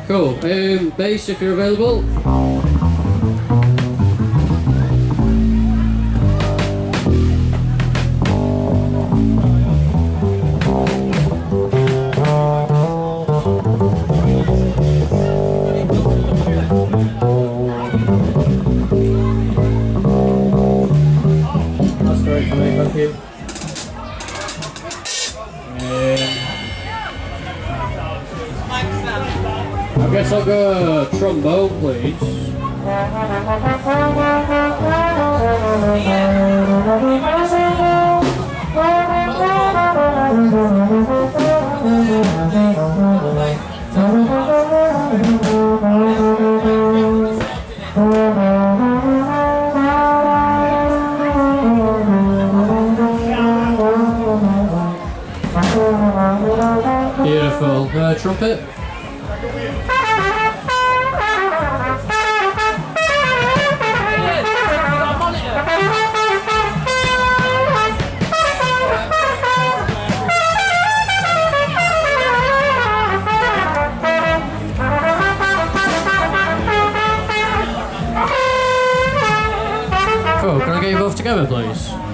Cool. Bass, if you're available. That's great for me, thank you. I guess I'll go trombone, please. Beautiful. Trumpet. Cool, can I get you both together, please?